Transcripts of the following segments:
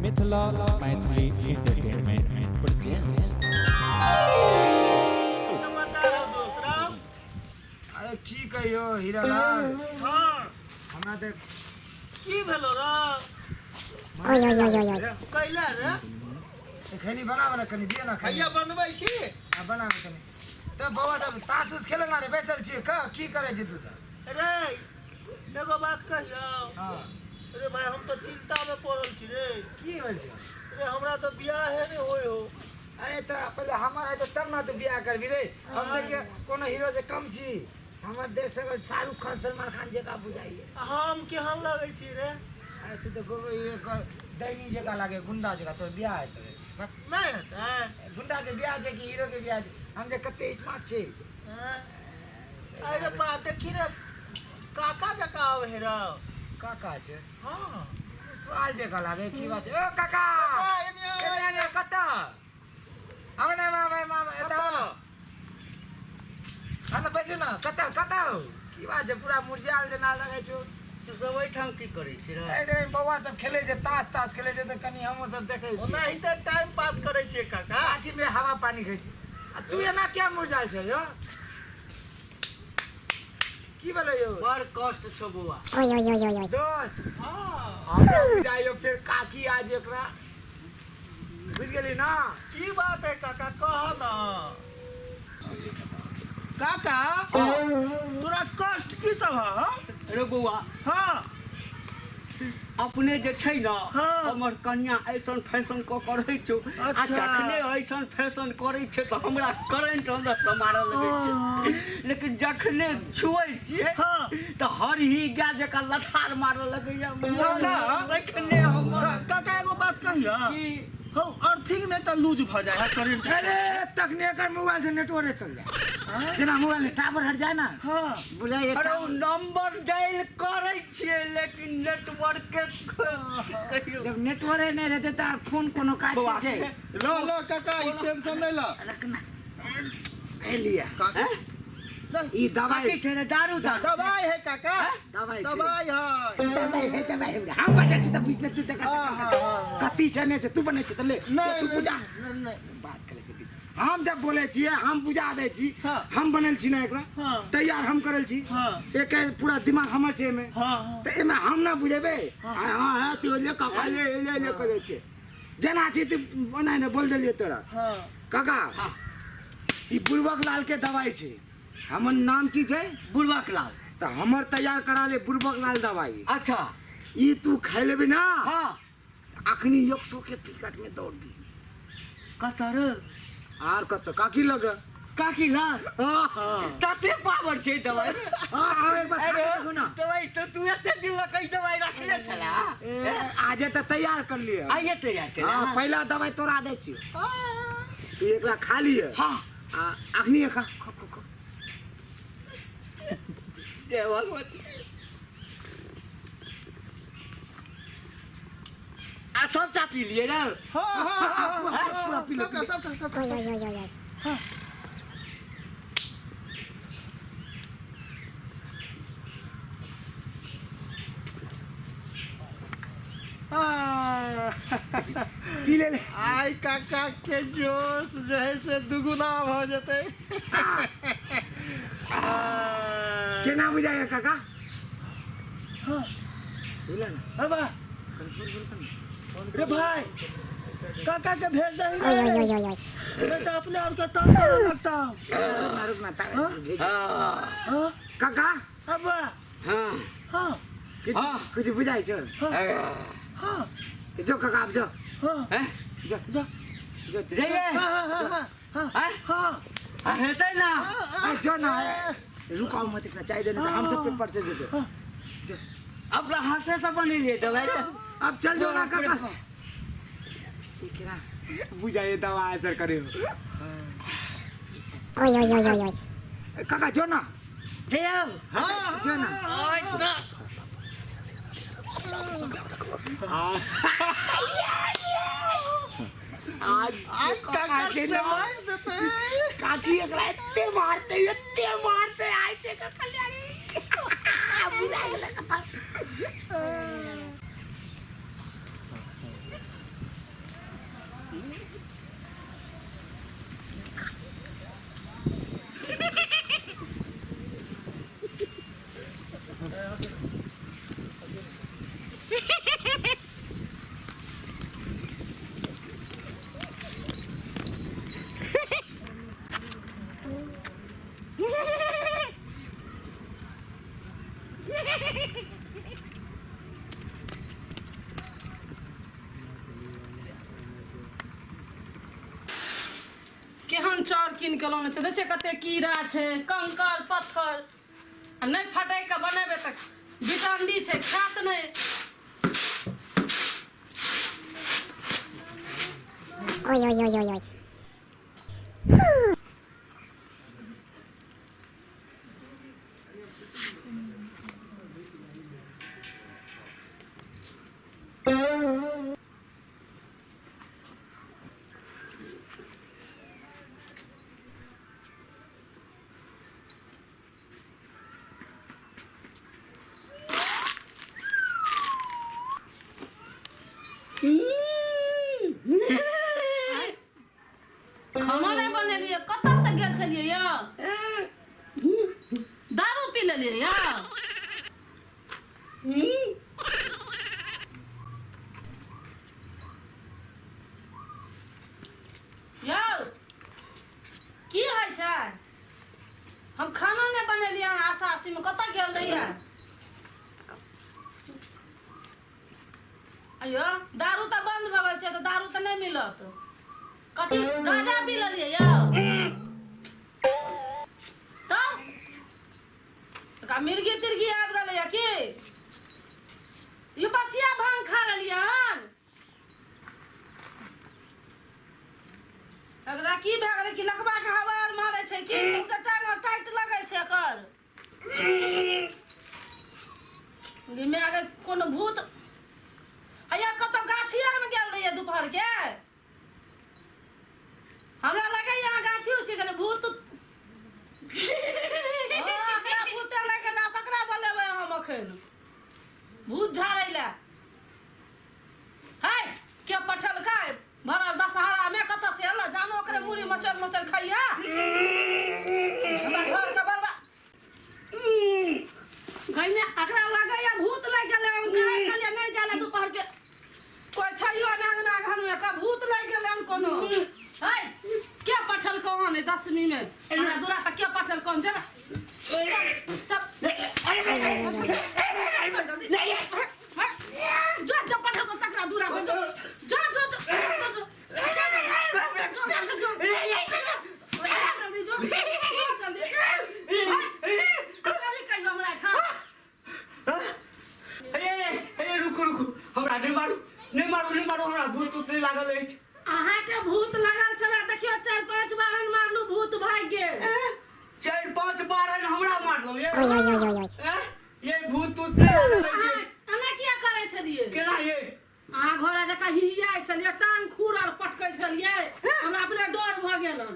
Mithila Maithili entertainment presents. समाचार हो दूसरा। अरे की कहियो हीरालाल हाँ हमरा ते की भेलो रे कैला रे खैनी बनावे ना कनी दिए ना भैया बनबै छी आ बनावे कनी तो बौआ सब ताश खेले ना रे बैसल छी की करे छी तू सब रे एगो बात कहियो। हां अरे भाई हम तो चिंता में पड़ल छी रे। की होल छै अरे हमरा तो बियाह है ने होय हो। अरे तो पहले हमार है तो तब ना तू बियाह करबी रे। हम देखिए कोनो हीरो से कम छी। हमर देख सकल शाहरुख खान सलमान खान जका बुझाइए। हम केहन लगै छी रे। अरे तू तो दैनी जका लागे गुंडा जका तो बियाह है तो नहीं हेतै गुंडा के बियाह छै कि हीरो के बियाह छै हम जे कते स्मार्ट छी। अरे बा देखी रे काका जका आवे हे रे। काका छै हाँ सवाल जका लागे की बात छै ओ काका एने कता आवे ना मामा एता आवे ना पैसे ना कता की बात छै पूरा मुरझाल जेना लागे छै। तू सब ओइठाम की करै छी रे। अरे बौआ सब खेले छै ताश खेले छै त कनी हमहु सब देखै छी। ओना ही तो टाइम पास करै छी काका। गाछी में हवा पानी खाइ छी आ तू एना क्या मुरझाल छै यो की भेलै यो बड़ कष्ट छौ बौआ। दोस्त हाँ हमरा बुझाइयो फिर काकी आज एकरा बुझ गेली ना की बात है काका कह ना। काका तोरा कष्ट की सब है। अरे बौआ हाँ अपने जे छै ना हाँ। हमर कन्या ऐसन फैशन को करै छौ आ अच्छा। जखने ऐसन फैशन करै छै त हमरा करंट अंदर से मारऽ लगै छै लेकिन जखने छुए छियै हाँ। त हर ही गा जका लथार मारऽ लगैया काका देखने हमर काका एगो बात कहिया की हम अर्थिंग में तो लूज भ जाए है करंट। अरे तखने एकर मोबाइल से नेटवर्क चल जाए जेना मोबाइल में टावर हट जाए ना हाँ बुझाइए अरे उ नंबर डायल करै छियै लेकिन नेटवर्क के जब नेटवर्क नहीं रहते तो फोन कोनो काज बौआ, छै लो काका टेंशन नहीं ला। रखना ए लिया काका ई दवाई कथी छै रे दारू दवाई है काका दवाई छै दवाई है। दवाई है हम बजा छी त बीच में तू जगह कति छै नहीं छै तू बने छै त ले तू पूजा बात करे छै हम जब बोले छी हम बुझा दे छी हाँ। हम बनल छी ना एकरा हाँ। तैयार हम करल छी हाँ। एक पूरा दिमाग हमर छै में हाँ त एमे हम ना बुझेबे हां तू ले काका ले करे छै जना छी तू बना ने बोल देलिए तोरा हाँ काका ई बुलबक लाल के दवाई छै हमर नाम की छै बुलबक लाल त हमर तैयार करा ले बुलबक लाल दवाई अच्छा ई तू खाइ लेबी ना हाँ अखनी 100 के टिकट में दौड़ दी कतर आर कत काकी लग काकी लाल तते पावर छै दवाई हां एक बार खा के देखो ना दवाई तो तू एते दिन लग कई दवाई रखले छला आज त तैयार कर लिए आइए तैयार कर हां पहला दवाई तोरा दे छी तू एकरा खा लिए हाँ अखनी खा जय भगवती आ सबटा पी लिए ना पूरा पी लो पी ले आई काका के जोश जो है से दुगुना हो जते। केना बुझाया काका बोला ना अब रे भाई काका के भेज दे मैं तो अपने आप को तंग करने लगता हूँ। रुकना हाँ काका अब हाँ हाँ कुछ बुझाई छ हाँ जो काका अब जो हाँ हैं जो जो जो जइए हाँ हाँ हैं हाँ हेतै ना जो ना रुकाओ मत इतना चाहिए देना हम सब पेपर से जो अपना हाथ से बनी लिए दवाई अब चल जो ना काका बुझाइए दवा असर करे काका जो ना देव जो ना आज काका से मार देते हैं। काकी एकरा एते मारते आइ ते कल्याणी बुझा गेलै केहन चाउर कीन के लाने छै, देखै कते कीड़ा छै, कंकर पत्थर, आ नहीं फटाई के बनेबे त विटामिन डी छै, खात नहीं। Oi, oi, oi, oi, oi. खाना नहीं बनेलिए, कतऽ से गेल छलिए या? दारू पी लेलिए या? यौ की होइ छै? हम खाना नहीं बनेलिए आशासी में, कतऽ गेल रहिए? अयो दारू तो बंद भऽ गेल छै, तो दारू तो नहीं मिलत। कथी गांजा पी लेलिए यौ? तब मिर्गी तिर्गी आबि गेलै या की? यू बसिया भांग खा लेलिए हन? एकरा की भए गेलै कि लकबा के हवा मारै छै कि सबसे टाइट लगै छै एकर? गिमे आगे कोनो भूत हैया कतौ गाछी आर में गेल रहिए दोपहर के? हमरा लगे यहाँ गाछी उछी के भूत एकरा भूत लगे ना, ककरा बोलेबै हम अखन भूत झाड़ै ले? है के पठलकै भरल दशहरा में, कतऽ से एलै जानो ओकरे मुड़ी मचल मचल खैया हमरा घर के बरबा गइने। एकरा लगे या भूत लग गेलै, हम कहै छलिए नहीं जाला दोपहर के, कोई छैयो ना अंगना घर में, का भूत लग गेलै हम कोनो? है के पठल कौन है 10वीं में? हमरा दूरा का के पठल कौन जगह? चल जो जो पठल को तकरा दूरा को जो जो जो हमरा भूत नहीं लागल है। अहाँ के भूत लागल छला, देखियो 4-5 बार मारलू भूत भाग गेल। 4-5 बार हमरा मारलो ये। Oi, oi, oi, oi, oi. ये भूत नहीं लागल है। अने क्या करे छलिए? केना ये? अहाँ घोड़ा जका हिहियाइ छलिए, टांग खूर आर पटकै छलिए, हमरा अपने डर भ गेलन।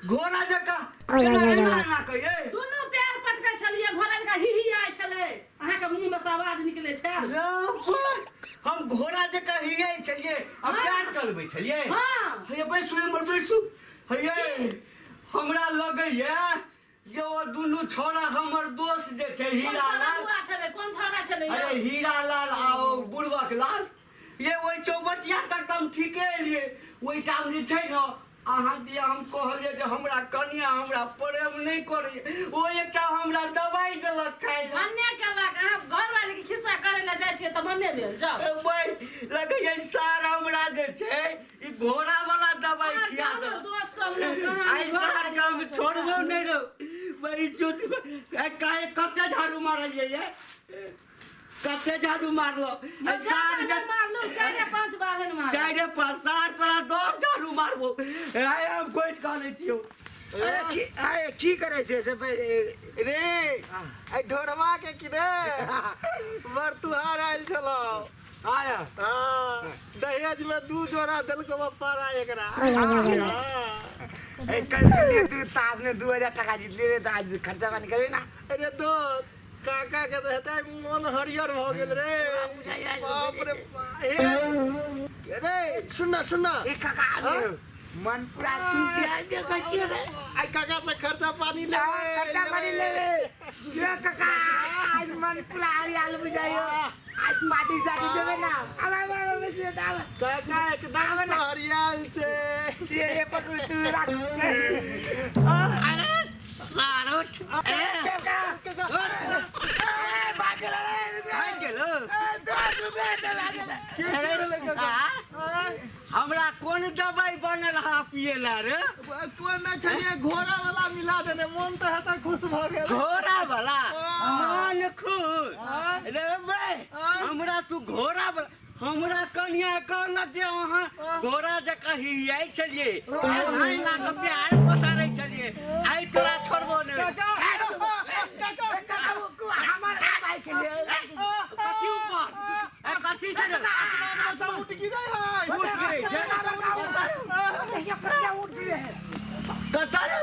घोड़ा जका Oi, oi, oi, oi. ना कहिए। दुनू पैर पटकै छलिए, घोड़ा जका हिहियाइ छले, अहाँ के मुंह में से आवाज निकले छै। हम घोड़ा जका हियै छलिए, अब हाँ। पैर चलबै छलिए। हां हे बैसु हमर बैसु। हे हमरा लगैया जे ओ दुनू छोरा हमर दोस्त जे छै हीरालाल। कौन छोरा छले? अरे हीरालाल आओ बुढ़बक लाल, ये ओइ चौबटिया तक हम ठीके एलिए। ओइ टाइम जे छै न अहाँ दिया हम कहलिए जे हमरा कनिया हमरा प्रेम नहीं करे, ओ एकटा हमरा दवाई देलक खाइ ले। अन्य केलक, अहाँ घर वाले के खिस्सा करे ले जाय छियै त मने भेल जाओ। भाई लगैया सार हमरा जे छै ई घोड़ा वाला दवाई खिया दे। दोस्त सब लोग कहां आई सार के हम छोड़बो नहीं रो। बड़ी चोट काहे कते झाड़ू मारलिए ये? कते झाड़ू मारलो? सार के मारलो 4-5 बार हन मार। 4-5 सार तोरा 10 झाड़ू मारबो। आय हम कोइस कहले छियो। अरे की करे से रे आई ढोरवा के किदे वर्तुहार आइल छलो। आया हां दहेज में 2 जोड़ा देलको पारा एकरा। Oi, oi, oi, oi. ए कैसे तू ताज में 2000 टका जीत ले रे, त आज खर्चा पानी करबे ना। अरे दोस्त काका के तो हेतै मन हरियर भ गेल रे। बाप रे अरे सुनना सुनना ए काका मन पूरा चिंता के कचियो रे। आई काका से खर्चा पानी ले, खर्चा पानी ले ले। ये काका आज मन पूरा हरियाल बुझायो, आज पार्टी शादी देबे ना। अब से दाव काका एकदम से हरियाल छे। ये पकड़ तू राख। अरे सारुट काका भागल रे, भाग गेलो। 10 रुपया से भागल। अरे हमरा कोन दवाई बनल हा पिएला रे कोई नहीं छलिए घोड़ा वाला मिला देने मन तो हेता खुश भ गेल घोड़ा वाला हाँ। मन खुश हाँ। रे भाई हाँ। हमरा तू घोड़ा वाला हमरा कन्या कहलक जे अहाँ घोड़ा जकाँ हियाइ छलिए भाई ला के प्यार पसारै छलिए आइ तोरा छोड़बो ने हमर भाई चलिए कथी ऊपर कथी छै सब उठ गिरै है उठ गिरै छै देखिए कन्या उठ गए कतऽ रे